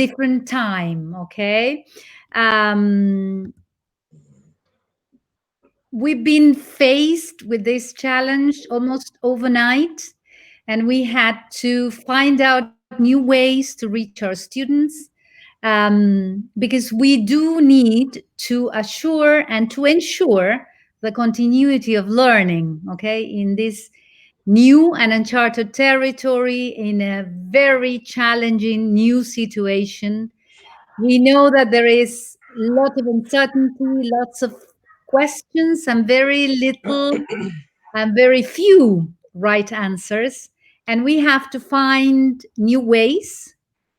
different time, okay? We've been faced with this challenge almost overnight, and we had to find out new ways to reach our students, because we do need to assure and to ensure the continuity of learning, okay, in this new and uncharted territory, in a very challenging new situation. We know that there is a lot of uncertainty, lots of questions, and very little and very few right answers. And we have to find new ways,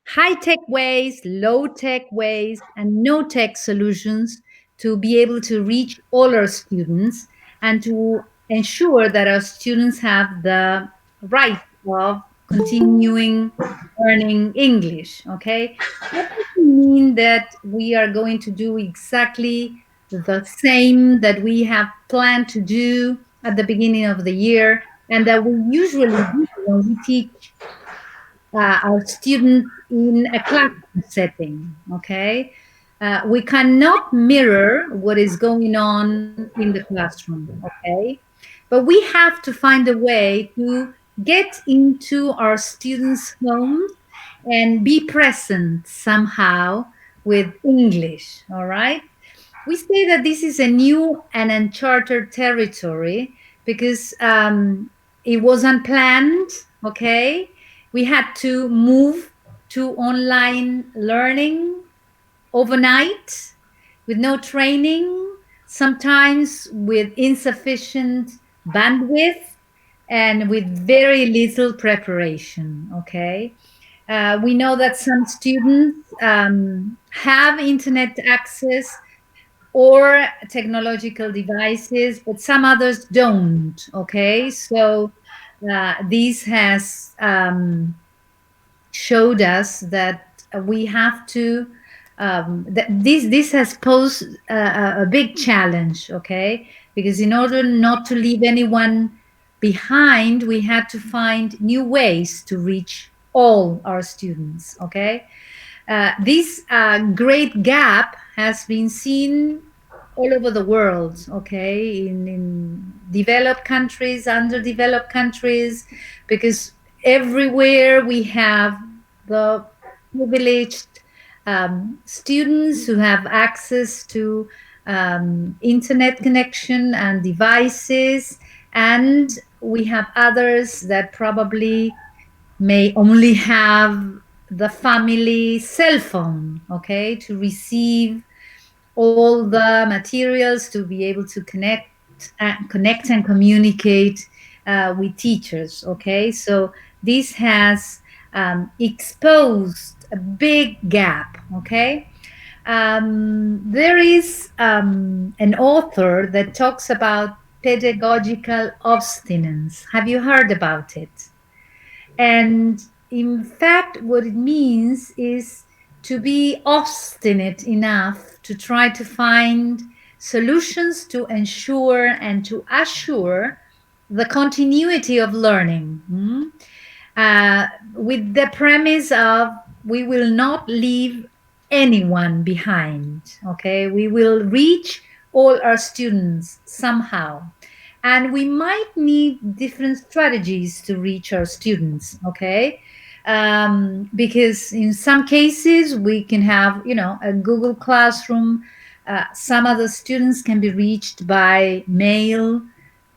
high tech ways, low tech ways, and no tech solutions to be able to reach all our students and to ensure that our students have the right of continuing learning English. Okay. That doesn't mean that we are going to do exactly the same that we have planned to do at the beginning of the year and that we usually do when we teach our students in a classroom setting. Okay. We cannot mirror what is going on in the classroom. Okay. But we have to find a way to get into our students' homes and be present somehow with English. All right. We say that this is a new and uncharted territory because it was unplanned. Okay. We had to move to online learning overnight with no training, sometimes with insufficient bandwidth and with very little preparation. Okay. We know that some students have internet access or technological devices, but some others don't. Okay. So this has showed us that we have to that this has posed a big challenge, okay, because in order not to leave anyone behind we had to find new ways to reach all our students. Okay. This great gap has been seen all over the world, okay, in developed countries, underdeveloped countries, because everywhere we have the privileged students who have access to internet connection and devices, and we have others that probably may only have the family cell phone, okay, to receive all the materials to be able to connect and communicate with teachers. Okay, so this has exposed a big gap. Okay. There is an author that talks about pedagogical obstinance. Have you heard about it? And in fact, what it means is to be obstinate enough to try to find solutions to ensure and to assure the continuity of learning, with the premise of we will not leave anyone behind. Okay, we will reach all our students somehow, and we might need different strategies to reach our students. Okay. Because in some cases we can have, a Google Classroom. Some other students can be reached by mail,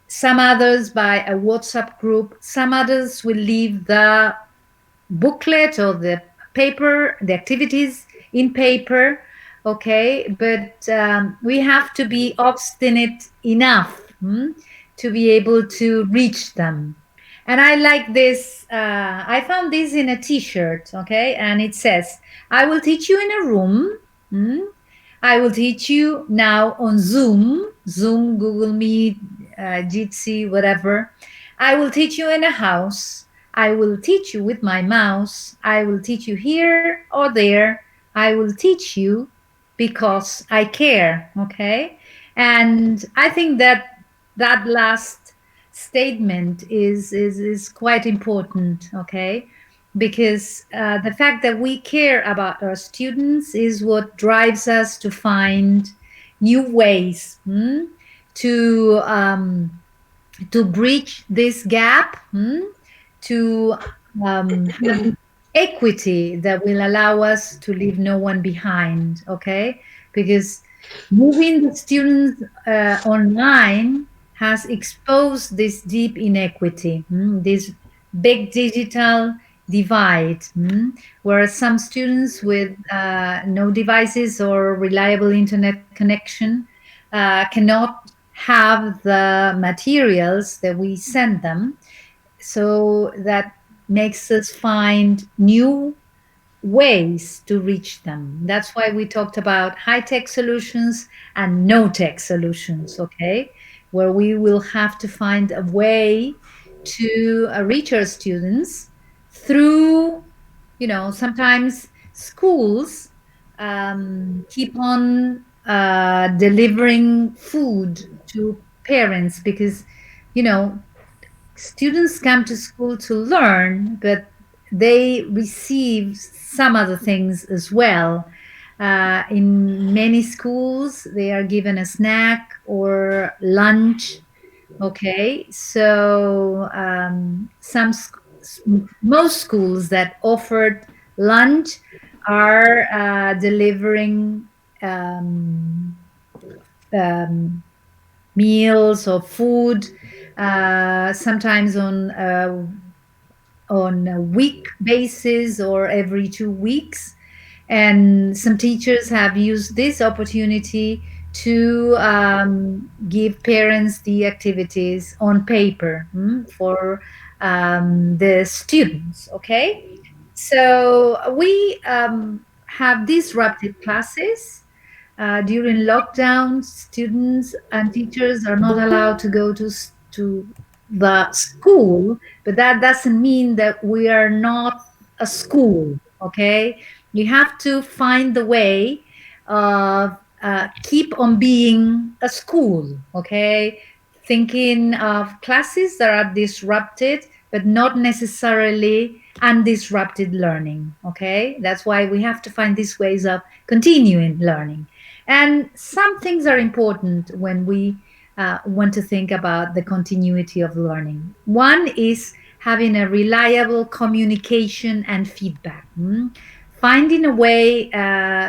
some others by a WhatsApp group, some others will leave the booklet or the paper, the activities in paper. Okay, but we have to be obstinate enough to be able to reach them. And I like this. I found this in a T-shirt. Okay, and it says, "I will teach you in a room. I will teach you now on Zoom, Google Meet, Jitsi, whatever. I will teach you in a house. I will teach you with my mouse. I will teach you here or there. I will teach you because I care." Okay. And I think that that last statement is quite important. Okay. because the fact that we care about our students is what drives us to find new ways to bridge this gap, to have equity that will allow us to leave no one behind. Okay, because moving the students online has exposed this deep inequity, this big digital divide, where some students with no devices or reliable internet connection cannot have the materials that we send them. So that makes us find new ways to reach them. That's why we talked about high tech solutions and no tech solutions, okay? Where we will have to find a way to reach our students through, sometimes schools keep on delivering food to parents because, you know, students come to school to learn, but they receive some other things as well. In many schools, they are given a snack or lunch. Okay, so most schools that offered lunch are delivering um, um, meals or food, sometimes on a week basis or every 2 weeks. And some teachers have used this opportunity to give parents the activities on paper for the students. Okay, so we have disrupted classes during lockdown. Students and teachers are not allowed to go to the school, but that doesn't mean that we are not a school. Okay, you have to find the way of keep on being a school. Okay, thinking of classes that are disrupted, but not necessarily undisrupted learning. Okay, that's why we have to find these ways of continuing learning. And some things are important when we want to think about the continuity of learning. One is having a reliable communication and feedback. Finding a way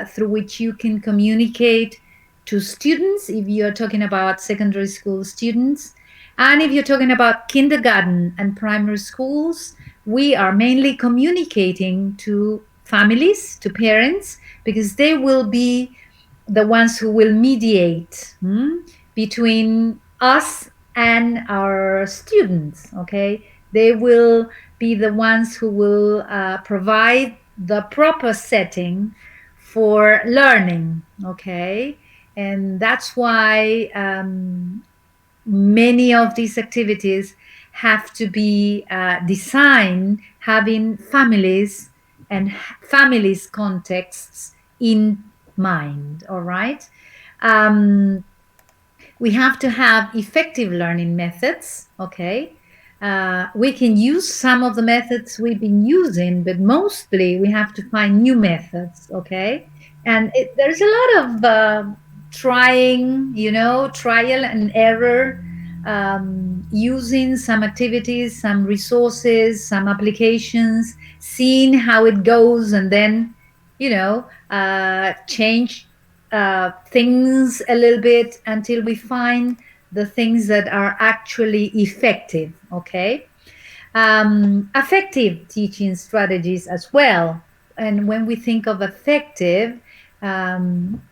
through which you can communicate to students, if you're talking about secondary school students, and if you're talking about kindergarten and primary schools, we are mainly communicating to families, to parents, because they will be the ones who will mediate between us and our students. Okay, they will be the ones who will provide the proper setting for learning. Okay, and that's why many of these activities have to be designed having families and families contexts in mind. All right, um, we have to have effective learning methods. Okay, we can use some of the methods we've been using, but mostly we have to find new methods. Okay, and there's a lot of trying, trial and error, using some activities, some resources, some applications, seeing how it goes, and then change things a little bit until we find the things that are actually effective. Okay, effective teaching strategies as well. And when we think of effective,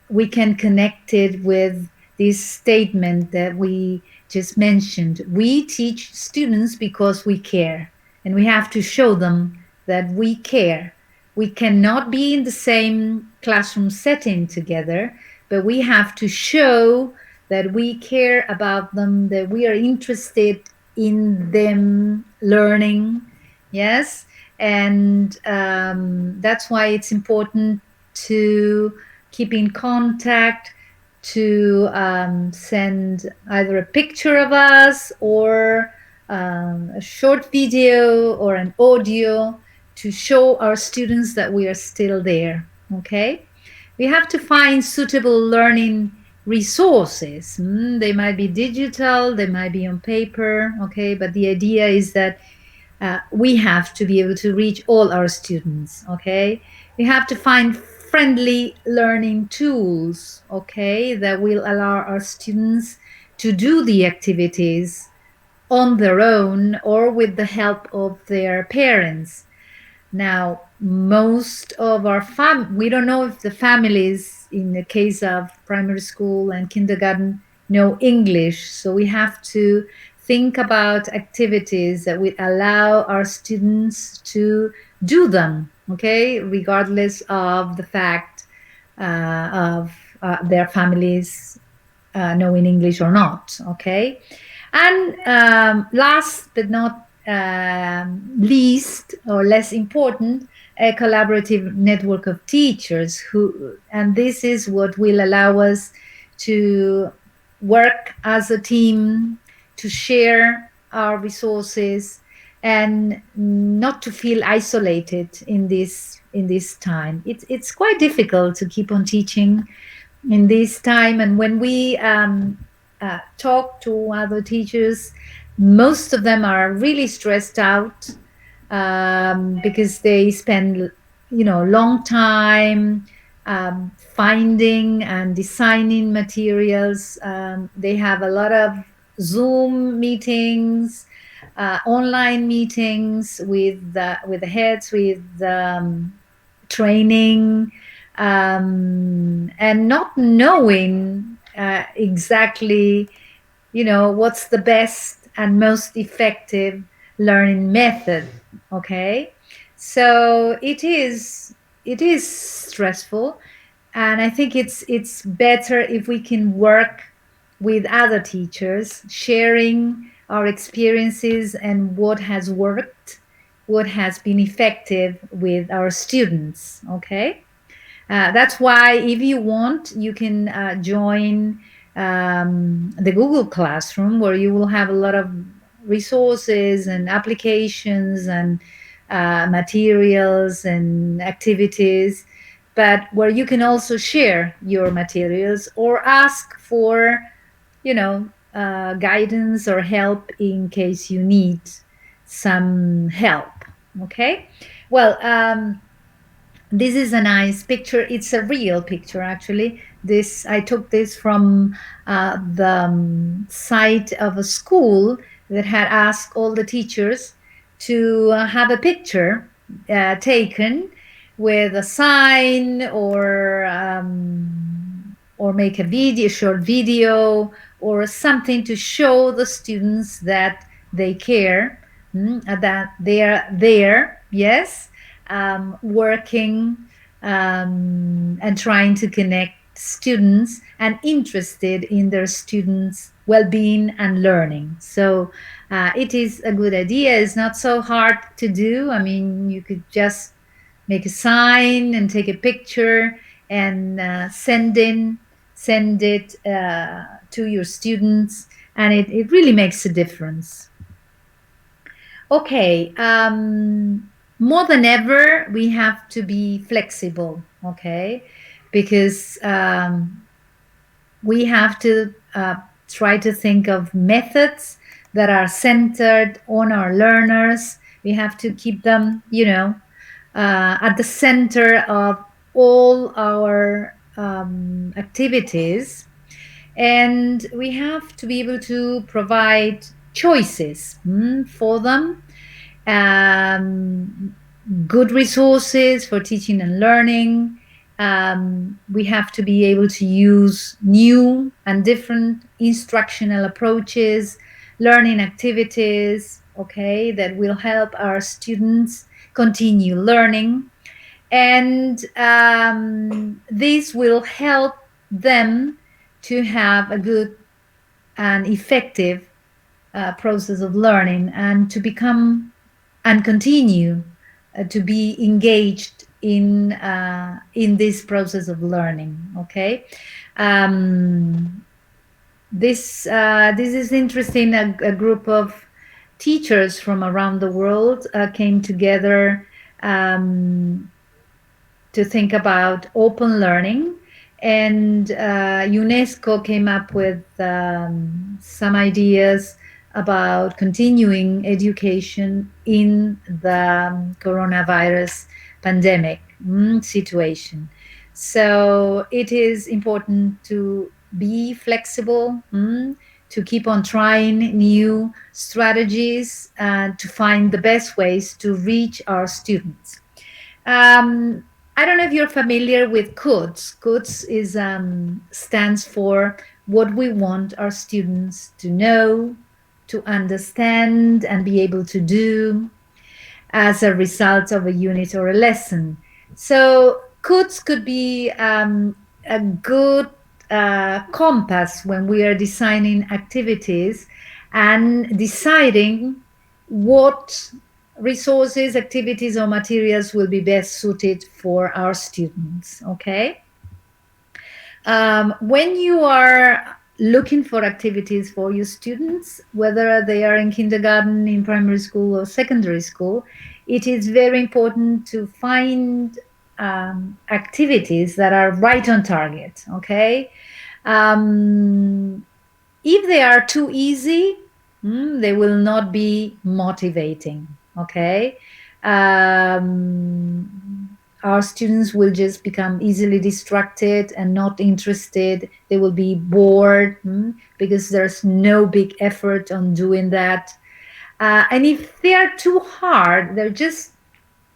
we can connect it with this statement that we just mentioned. We teach students because we care, and we have to show them that we care. We cannot be in the same classroom setting together, but we have to show that we care about them, that we are interested in them learning. Yes, and that's why it's important to keep in contact, to send either a picture of us or a short video or an audio to show our students that we are still there. Okay, we have to find suitable learning resources. They might be digital, they might be on paper. Okay, but the idea is that we have to be able to reach all our students. Okay, we have to find friendly learning tools. Okay, that will allow our students to do the activities on their own or with the help of their parents. Now, most of our we don't know if the families, in the case of primary school and kindergarten, know English. So we have to think about activities that would allow our students to do them, okay, regardless of the fact of their families knowing English or not, okay? And last but not least or less important, a collaborative network of teachers who, and this is what will allow us to work as a team, to share our resources, and not to feel isolated in this time. It's quite difficult to keep on teaching in this time, and when we talk to other teachers, most of them are really stressed out because they spend, long time finding and designing materials. They have a lot of Zoom meetings, online meetings with the heads, with training, and not knowing exactly, what's the best and most effective learning method. Okay, so it is stressful, and I think it's better if we can work with other teachers, sharing our experiences and what has worked, what has been effective with our students. Okay, that's why if you want, you can join the Google Classroom, where you will have a lot of resources and applications and materials and activities, but where you can also share your materials or ask for, guidance or help in case you need some help. Okay, well, this is a nice picture. It's a real picture, actually. This I took this from the site of a school that had asked all the teachers to have a picture taken with a sign, or make a video, short video, or something to show the students that they care, that they are there. Yes, working and trying to connect students and interested in their students' well-being and learning. So it is a good idea. It's not so hard to do. I mean, you could just make a sign and take a picture and send it to your students, and it really makes a difference. Okay, more than ever, we have to be flexible, okay? Because we have to try to think of methods that are centered on our learners. We have to keep them, at the center of all our activities. And we have to be able to provide choices for them, good resources for teaching and learning. We have to be able to use new and different instructional approaches, learning activities, okay, that will help our students continue learning. And this will help them to have a good and effective process of learning, and to become and continue to be engaged in this process of learning. Okay, this is interesting. A group of teachers from around the world came together um, to think about open learning. And UNESCO came up with some ideas about continuing education in the coronavirus pandemic situation. So it is important to be flexible, to keep on trying new strategies, to find the best ways to reach our students. um, I don't know if you're familiar with COODS. COODS is stands for what we want our students to know, to understand, and be able to do as a result of a unit or a lesson. So COODS could be a good compass when we are designing activities and deciding what resources, activities, or materials will be best suited for our students. Okay. When you are looking for activities for your students, whether they are in kindergarten, in primary school, or secondary school, it is very important to find activities that are right on target. Okay. Um, if they are too easy, they will not be motivating. Okay. Our students will just become easily distracted and not interested. They will be bored, because there's no big effort on doing that. And if they are too hard, they're just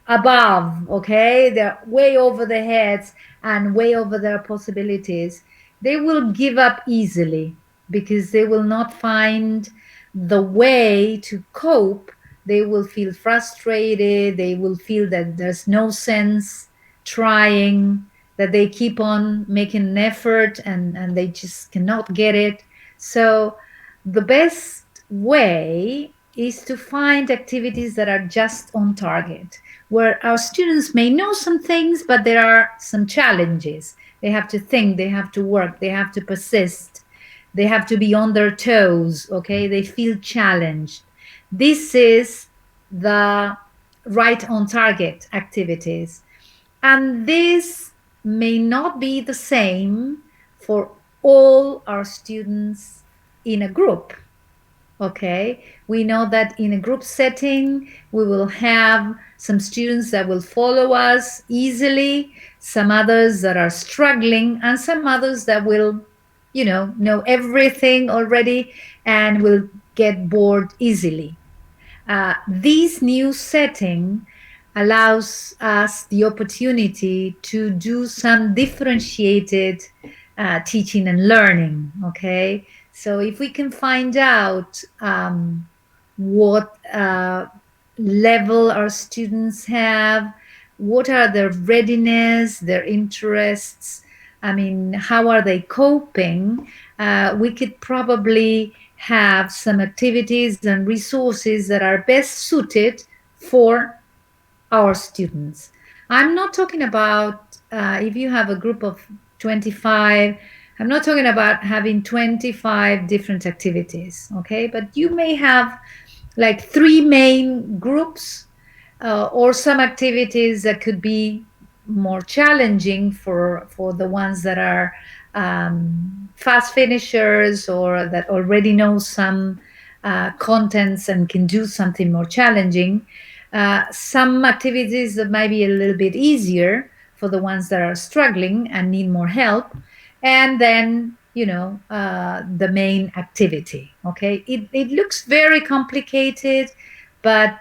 above, okay? They're way over their heads and way over their possibilities. They will give up easily because they will not find the way to cope. They will feel frustrated. They will feel that there's no sense trying, that they keep on making an effort and they just cannot get it. So the best way is to find activities that are just on target, where our students may know some things, but there are some challenges. They have to think, they have to work, they have to persist, they have to be on their toes, okay? They feel challenged. This is the right on target activities. And this may not be the same for all our students in a group. Okay, we know that in a group setting, we will have some students that will follow us easily, some others that are struggling, and some others that will, know everything already and will get bored easily. This new setting allows us the opportunity to do some differentiated teaching and learning. Okay, so if we can find out what level our students have, what are their readiness, their interests, I mean, how are they coping? We could probably have some activities and resources that are best suited for our students. I'm not talking about if you have a group of 25, I'm not talking about having 25 different activities, okay? But you may have like three main groups, or some activities that could be more challenging for the ones that are fast finishers or that already know some contents and can do something more challenging. Some activities that might be a little bit easier for the ones that are struggling and need more help. And then, the main activity. Okay. It looks very complicated, but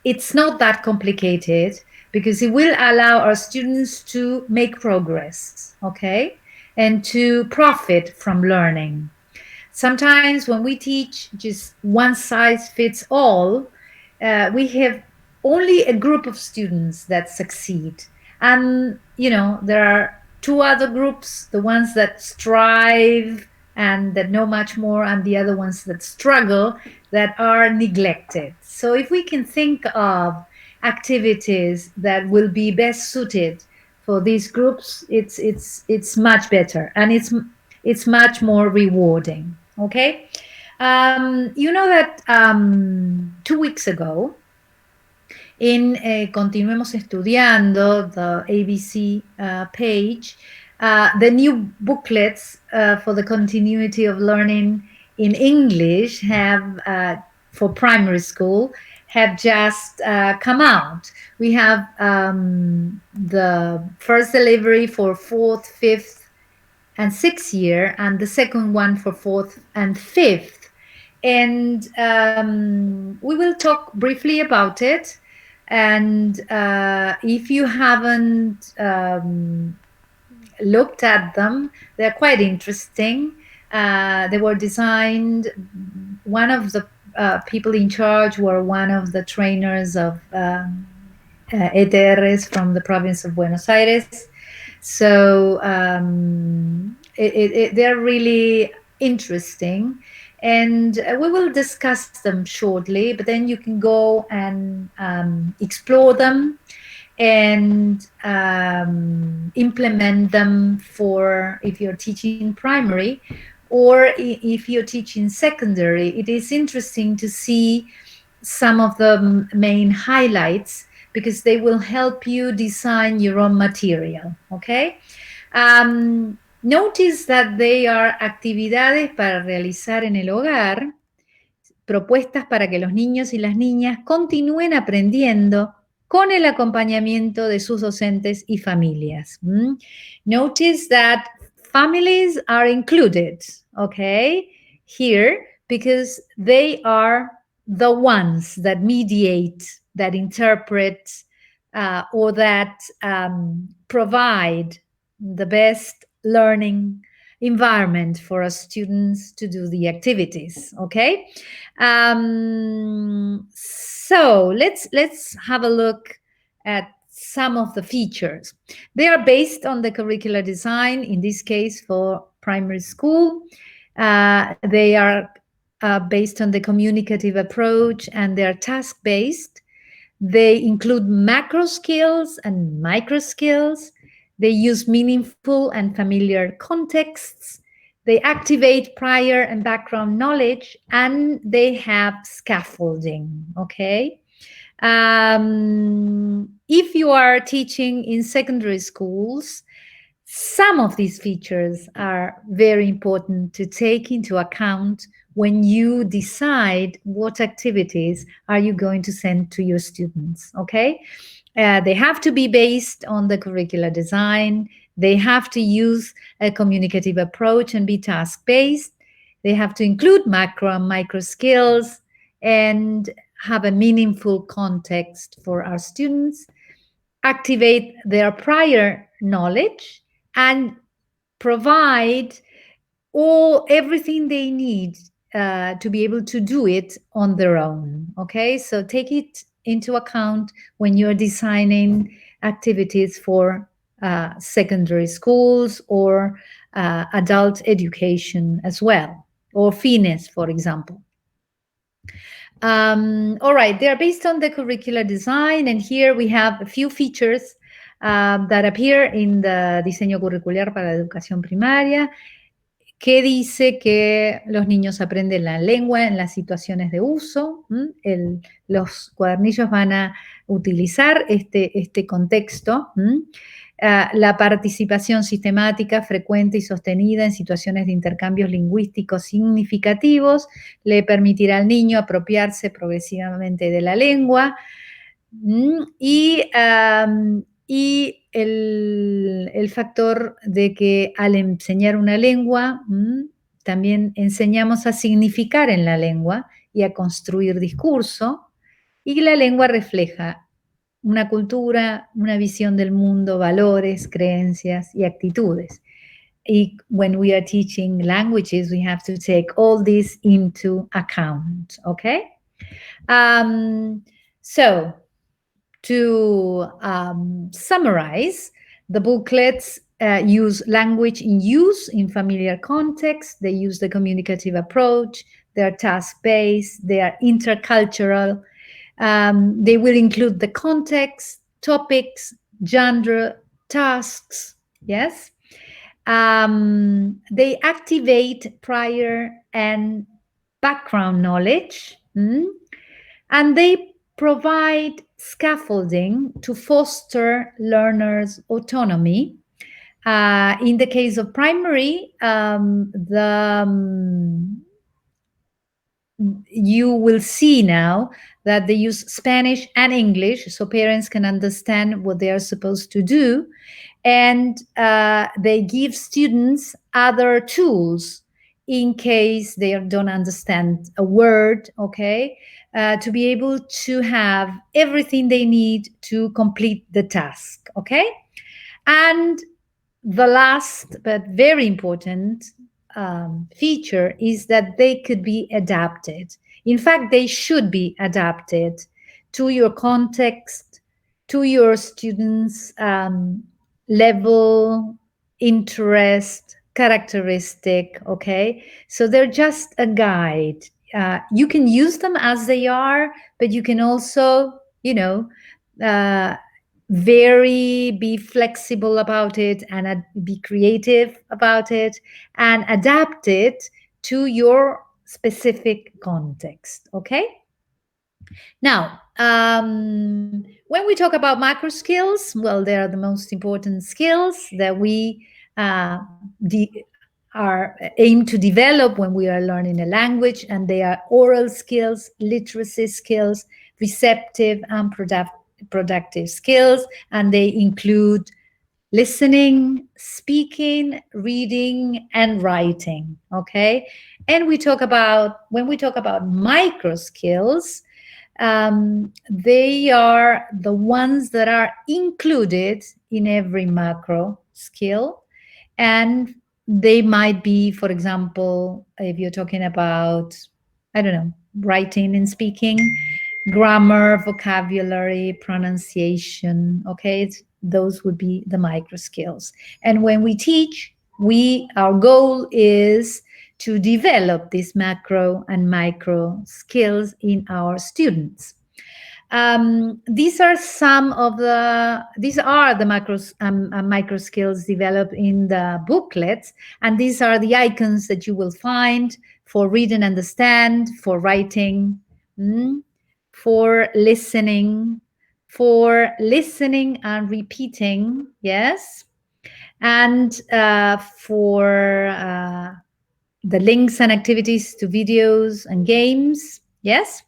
it's not that complicated because it will allow our students to make progress. Okay. And to profit from learning. Sometimes when we teach just one size fits all, we have only a group of students that succeed. And, there are two other groups, the ones that strive and that know much more, and the other ones that struggle, that are neglected. So if we can think of activities that will be best suited for these groups, it's much better, and it's much more rewarding. Okay. You know that 2 weeks ago in Continuemos Estudiando, the ABC page, the new booklets for the continuity of learning in English have, for primary school, have just come out. We have the first delivery for 4th, 5th, and 6th year, and the second one for 4th and 5th. And we will talk briefly about it. And if you haven't looked at them, they're quite interesting. They were designed, one of the people in charge were one of the trainers of ETRs from the province of Buenos Aires. So they're really interesting. And we will discuss them shortly, but then you can go and explore them and implement them for if you're teaching primary, or if you're teaching secondary. It is interesting to see some of the main highlights because they will help you design your own material, okay? Notice that they are actividades para realizar en el hogar, propuestas para que los niños y las niñas continúen aprendiendo con el acompañamiento de sus docentes y familias. Notice that families are included, okay, here, because they are the ones that mediate, that interpret, or that provide the best learning environment for our students to do the activities, okay? So let's have a look at some of the features. They are based on the curricular design, in this case for primary school. They are based on the communicative approach, and they're task-based. They include macro skills and micro skills. They use meaningful and familiar contexts. They activate prior and background knowledge, and they have scaffolding, okay? If you are teaching in secondary schools, some of these features are very important to take into account when you decide what activities are you going to send to your students, okay? They have to be based on the curricular design. They have to use a communicative approach and be task-based. They have to include macro and micro skills and have a meaningful context for our students, activate their prior knowledge, and provide everything they need to be able to do it on their own, okay? So take it into account when you're designing activities for secondary schools or adult education as well, or FINES, for example. All right, they're based on the curricular design, and here we have a few features that appear in the diseño curricular para la educación primaria, que dice que los niños aprenden la lengua en las situaciones de uso. Los cuadernillos van a utilizar este contexto. La participación sistemática, frecuente y sostenida en situaciones de intercambios lingüísticos significativos le permitirá al niño apropiarse progresivamente de la lengua. Y el factor de que al enseñar una lengua, también enseñamos a significar en la lengua y a construir discurso, y la lengua refleja una cultura, una visión del mundo, valores, creencias y actitudes. Y when we are teaching languages, we have to take all this into account, okay? So, to summarize, the booklets use language in use in familiar context. They use the communicative approach. They are task-based. They are intercultural. They will include the context, topics, genre, tasks, yes? They activate prior and background knowledge, and they provide scaffolding to foster learners' autonomy. In the case of primary, you will see now that they use Spanish and English so parents can understand what they are supposed to do. And they give students other tools in case they don't understand a word, okay, to be able to have everything they need to complete the task, okay? And the last but very important feature is that they could be adapted. In fact, they should be adapted to your context, to your students' level, interest, characteristic, okay? So they're just a guide. You can use them as they are, but you can also, uh, very be flexible about it and be creative about it and adapt it to your specific context, okay? Now, when we talk about macro skills, well, they are the most important skills that we are aimed to develop when we are learning a language, and they are oral skills, literacy skills, receptive and productive skills, and they include listening, speaking, reading, and writing, okay? And when we talk about micro skills, they are the ones that are included in every macro skill. And they might be, for example, if you're talking about, I don't know, writing and speaking, grammar, vocabulary, pronunciation, okay? Those would be the micro skills. And when we teach, our goal is to develop these macro and micro skills in our students. These are the macros and micro skills developed in the booklets, and these are the icons that you will find for read and understand, for writing, for listening and repeating, yes, and for the links and activities to videos and games, yes.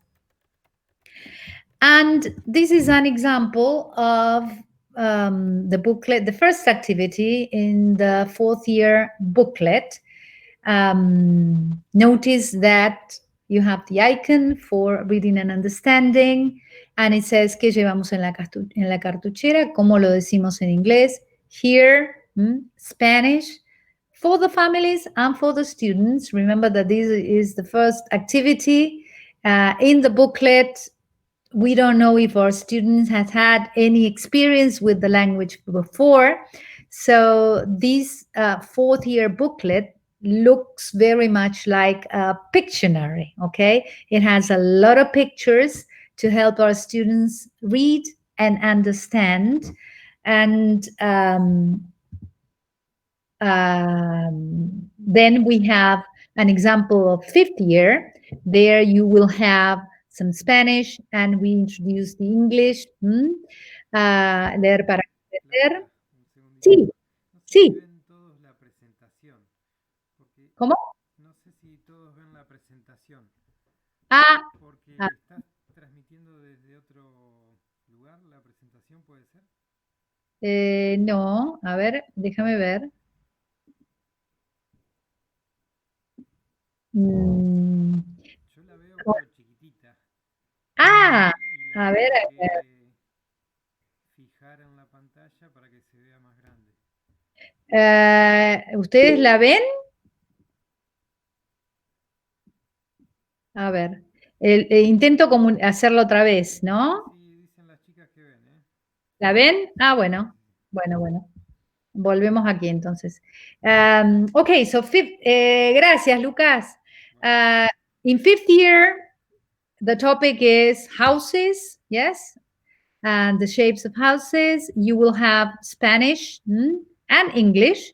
And this is an example of the booklet, the first activity in the fourth year booklet. Notice that you have the icon for reading and understanding, and it says ¿qué llevamos en la cartuchera? ¿Cómo lo decimos en inglés? Here, Spanish, for the families and for the students. Remember that this is the first activity in the booklet. We don't know if our students have had any experience with the language before. So this fourth year booklet looks very much like a Pictionary, okay? It has a lot of pictures to help our students read and understand. And then we have an example of fifth year. There you will have some Spanish, and we introduce the English. Leer para crecer. Sí, sí. ¿Cómo? No sé si todos ven la presentación. Porque estás transmitiendo desde otro lugar la presentación, ¿puede ser? No, a ver, déjame ver. Yo la veo pero chiquitita. A a ver, fijar en la pantalla para que se vea más grande. ¿Ustedes la ven? A ver, intento hacerlo otra vez, ¿no? Sí, dicen las chicas que ven, ¿eh? ¿La ven? Ah, bueno. Bueno. Volvemos aquí entonces. Okay, so gracias, Lucas. In fifth year, the topic is houses, yes, and the shapes of houses. You will have Spanish and English,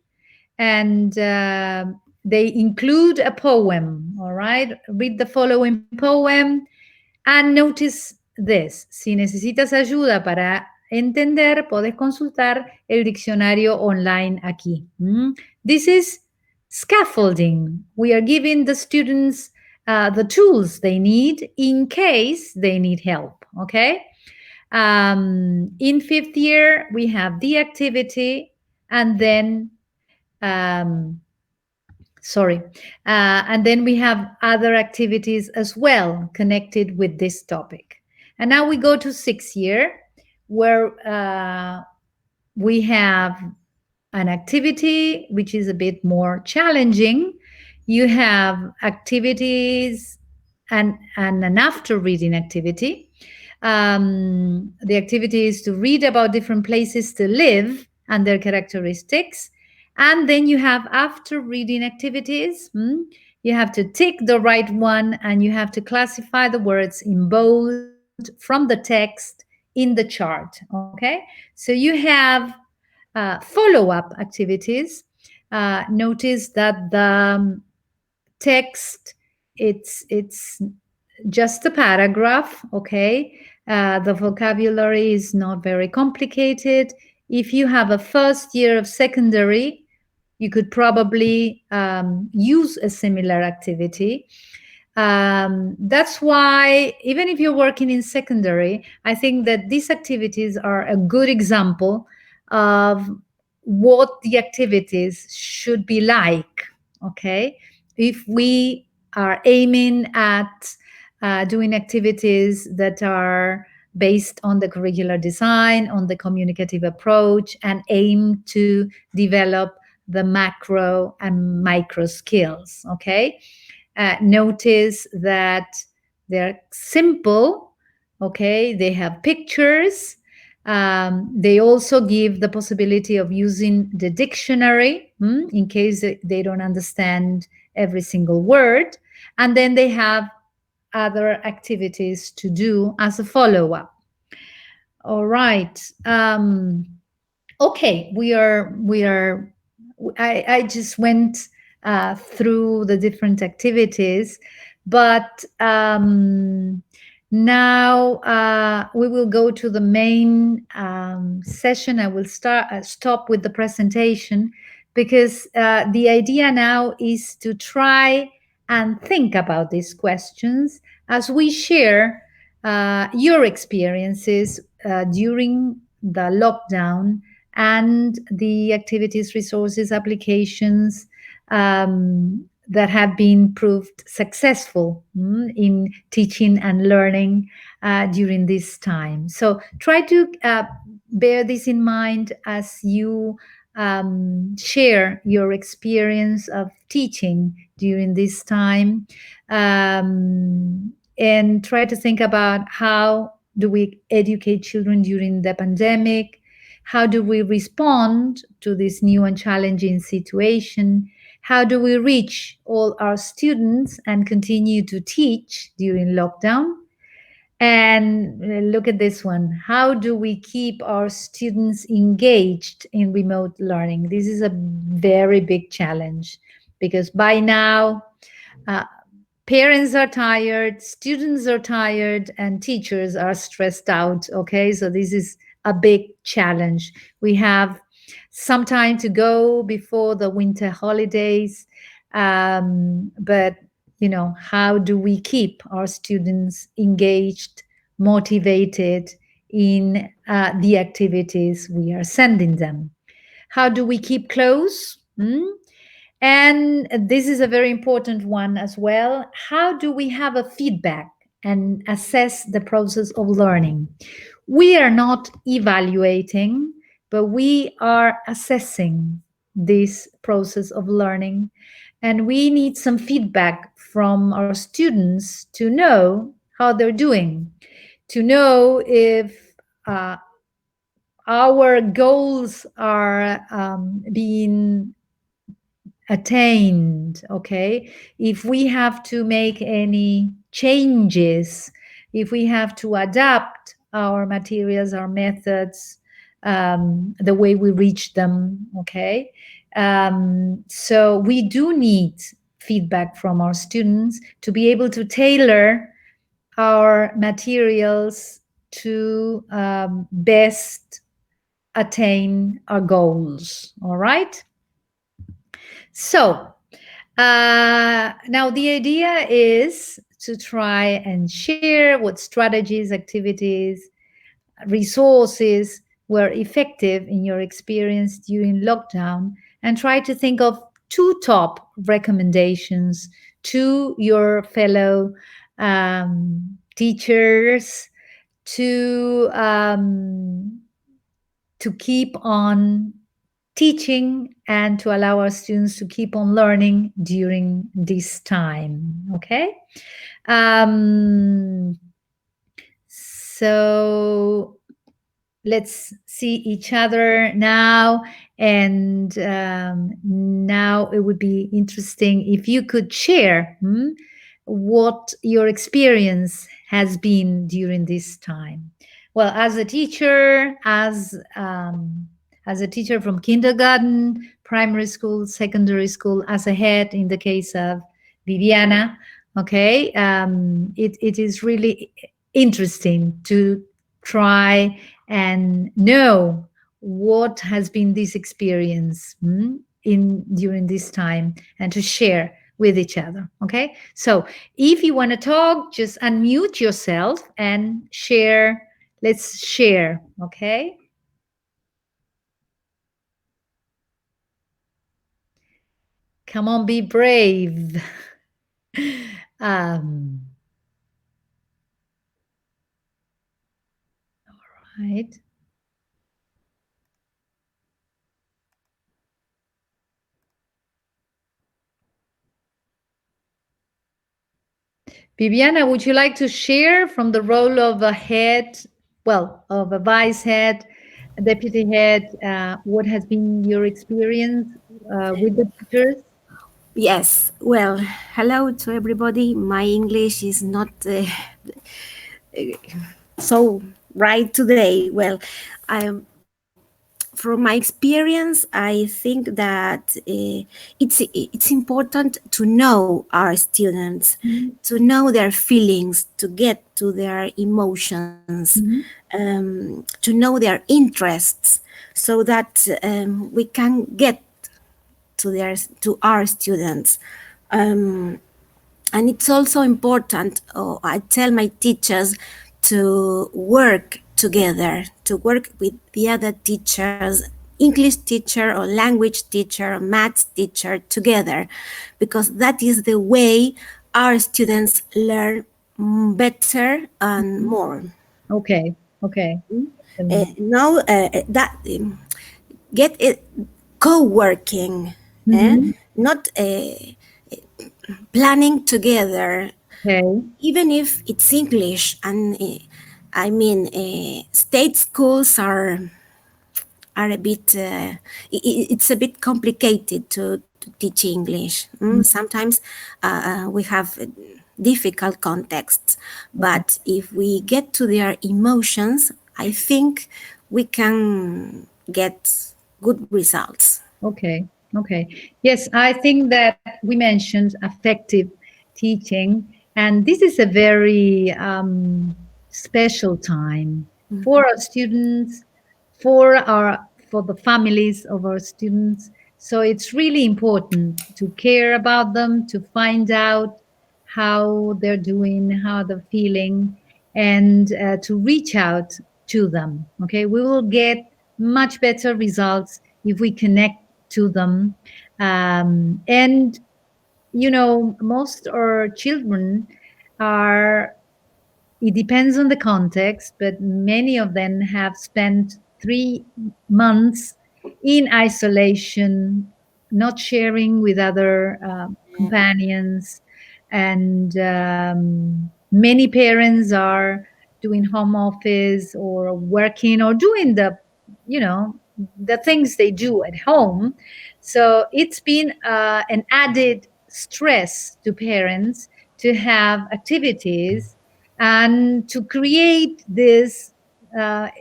and they include a poem, all right? Read the following poem and notice this. Si necesitas ayuda para entender, puedes consultar el diccionario online aquí. This is scaffolding. We are giving the students the tools they need in case they need help, okay? In 5th year, we have the activity and then and then we have other activities as well connected with this topic. And now we go to 6th year, where we have an activity which is a bit more challenging. You have activities and an after reading activity. The activity is to read about different places to live and their characteristics. And then you have after reading activities. You have to tick the right one and you have to classify the words in bold from the text in the chart. Okay, so you have follow-up activities. Notice that the text, it's just a paragraph, okay? The vocabulary is not very complicated. If you have a first year of secondary, you could probably use a similar activity. That's why, even if you're working in secondary, I think that these activities are a good example of what the activities should be like, okay? If we are aiming at doing activities that are based on the curricular design, on the communicative approach, and aim to develop the macro and micro skills, okay? Notice that they're simple, okay? They have pictures. They also give the possibility of using the dictionary in case they don't understand every single word. And then they have other activities to do as a follow-up. All right. Okay, I just went through the different activities, but now we will go to the main session. I will stop with the presentation because the idea now is to try and think about these questions as we share your experiences during the lockdown and the activities, resources, applications that have been proved successful in teaching and learning during this time. So try to bear this in mind as you share your experience of teaching during this time, and try to think about how do we educate children during the pandemic? How do we respond to this new and challenging situation? How do we reach all our students and continue to teach during lockdown? And look at this one. How do we keep our students engaged in remote learning? This is a very big challenge because by now, parents are tired, students are tired, and teachers are stressed out, okay? So this is a big challenge. We have some time to go before the winter holidays, but you know, how do we keep our students engaged, motivated in the activities we are sending them? How do we keep close? And this is a very important one as well. How do we have a feedback and assess the process of learning? We are not evaluating, but we are assessing this process of learning. And we need some feedback from our students to know how they're doing, to know if our goals are being attained, okay? If we have to make any changes, if we have to adapt our materials, our methods, the way we reach them, okay? So we do need feedback from our students to be able to tailor our materials to best attain our goals. All right. So now the idea is to try and share what strategies, activities, resources were effective in your experience during lockdown, and try to think of two top recommendations to your fellow teachers to keep on teaching and to allow our students to keep on learning during this time. Okay. So let's see each other now. And now it would be interesting if you could share what your experience has been during this time. Well, as a teacher, as a teacher from kindergarten, primary school, secondary school, as a head in the case of Viviana, okay, it is really interesting to try and know what has been this experience in during this time and to share with each other. Okay, so if you want to talk, just unmute yourself and share. Let's share. Okay. Come on, be brave. um, all right. Viviana, would you like to share from the role of a head, well, of a vice head, a deputy head, what has been your experience with the teachers? Yes, well, hello to everybody. My English is not so right today. Well, from my experience, I think that it's important to know our students, to know their feelings, to get to their emotions, to know their interests, so that we can get to our students. And it's also important, I tell my teachers to work together, to work with the other teachers, English teacher or language teacher or maths teacher together, because that is the way our students learn better and more. Okay, okay. Now that get it co-working, not planning together. Okay. Even if it's English, and I mean, state schools are a bit. It's a bit complicated to teach English. Sometimes we have difficult contexts, but if we get to their emotions, I think we can get good results. Okay, okay. Yes, I think that we mentioned affective teaching, and this is a very special time for our students, for the families of our students. So it's really important to care about them, to find out how they're doing, how they're feeling, and to reach out to them. Okay, we will get much better results if we connect to them. And you know, most our children are, it depends on the context, but many of them have spent 3 months in isolation, not sharing with other companions. And many parents are doing home office or working or doing the, you know, the things they do at home. So it's been an added stress to parents to have activities and to create this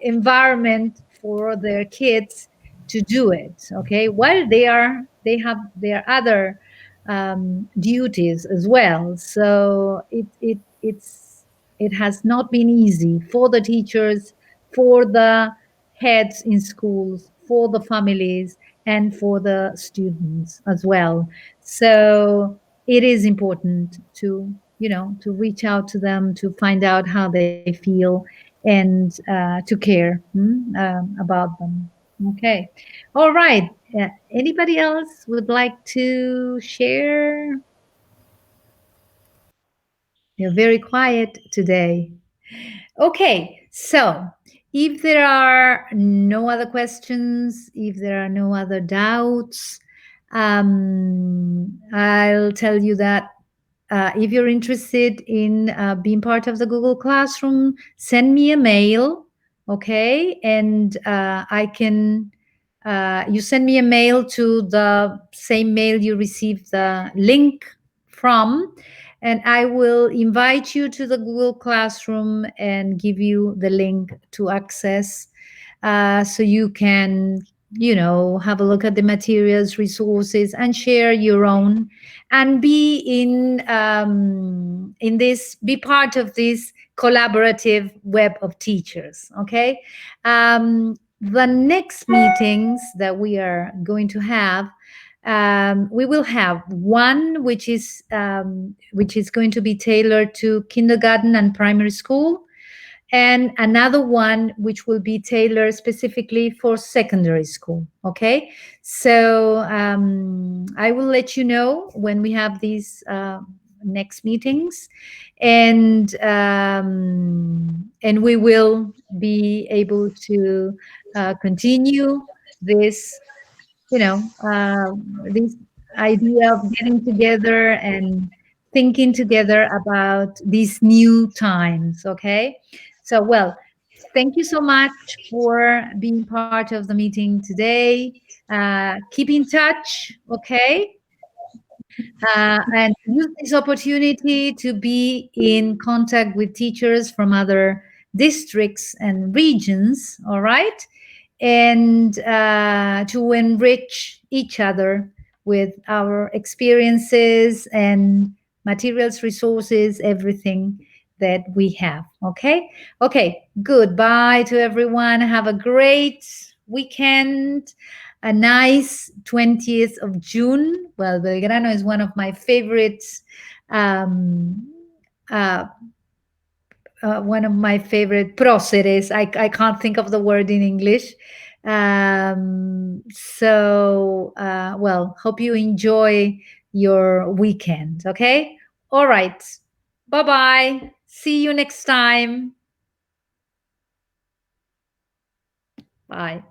environment for their kids to do it. Okay, while they have their other duties as well. So it's it has not been easy for the teachers, for the heads in schools, for the families, and for the students as well. So it is important to, to reach out to them, to find out how they feel, and to care about them. Okay. All right. Anybody else would like to share? You're very quiet today. Okay, so if there are no other questions, if there are no other doubts, I'll tell you that if you're interested in being part of the Google Classroom, send me a mail, okay? And I can, you send me a mail to the same mail you received the link from, and I will invite you to the Google Classroom and give you the link to access so you can, have a look at the materials, resources, and share your own, and be in this, be part of this collaborative web of teachers. Okay. The next meetings that we are going to have, we will have one which is going to be tailored to kindergarten and primary school, and another one which will be tailored specifically for secondary school. Okay, so I will let you know when we have these next meetings, and we will be able to continue this, this idea of getting together and thinking together about these new times. Okay. So, well, thank you so much for being part of the meeting today. Keep in touch. Okay. And use this opportunity to be in contact with teachers from other districts and regions. All right, and to enrich each other with our experiences and materials, resources, everything that we have. Okay. Okay. Goodbye to everyone. Have a great weekend. A nice 20th of June. Well, Belgrano is one of my favorites. One of my favorite próceres. I can't think of the word in English. Well, hope you enjoy your weekend. Okay. All right. Bye bye. See you next time. Bye.